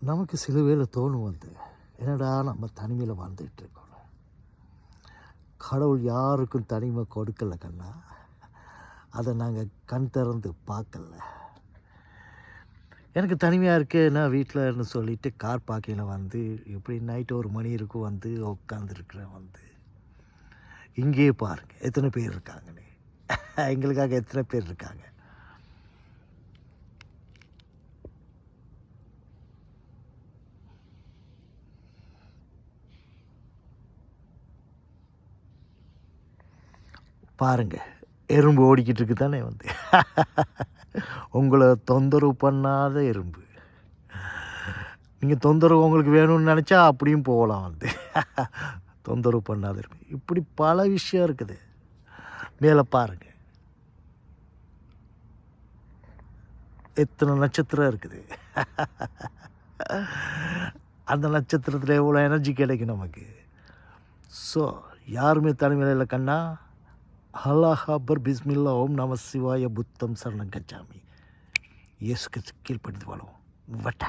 நமக்கு சில வேளை தோணும் வந்து, என்னடா நம்ம தனிமையில் வாழ்ந்துகிட்டு இருக்கோம். கடவுள் யாருக்கும் தனிமை கொடுக்கல கண்ணா. அதை நாங்கள் கண் திறந்து பார்க்கல. எனக்கு தனிமையாக இருக்கேன்னா வீட்டில்னு சொல்லிவிட்டு கார் பார்க்கிங்கில் வந்து எப்படி நைட்டு 1 மணி இருக்கும் வந்து உட்காந்துருக்குறேன் வந்து. இங்கேயே பாருங்கள் எத்தனை பேர் இருக்காங்கன்னு. எங்களுக்காக எத்தனை பேர் இருக்காங்க. பாருங்கள் எறும்பு ஓடிக்கிட்டு இருக்கு தானே வந்து. உங்களை தொந்தரவு பண்ணாத எறும்பு. நீங்கள் தொந்தரவு உங்களுக்கு வேணும்னு நினச்சா அப்படியும் போகலாம் வந்து. தொந்தரவு பண்ணாத எறும்பு. இப்படி பல விஷயம் இருக்குது. மேலே பாருங்கள் எத்தனை நட்சத்திரம் இருக்குது. அந்த நட்சத்திரத்தில் எவ்வளோ எனர்ஜி கிடைக்கும் நமக்கு. ஸோ யாருமே தனிமையில் இல்லை கண்ணா. அல்லாஹ் அக்பர், பிஸ்மில்லா, ஓம் நம சிவாய, புத்தம் சரணம் கச்சாமி. இயேசுக்கு கீழ்ப்படிந்து வாழும். வட்டா.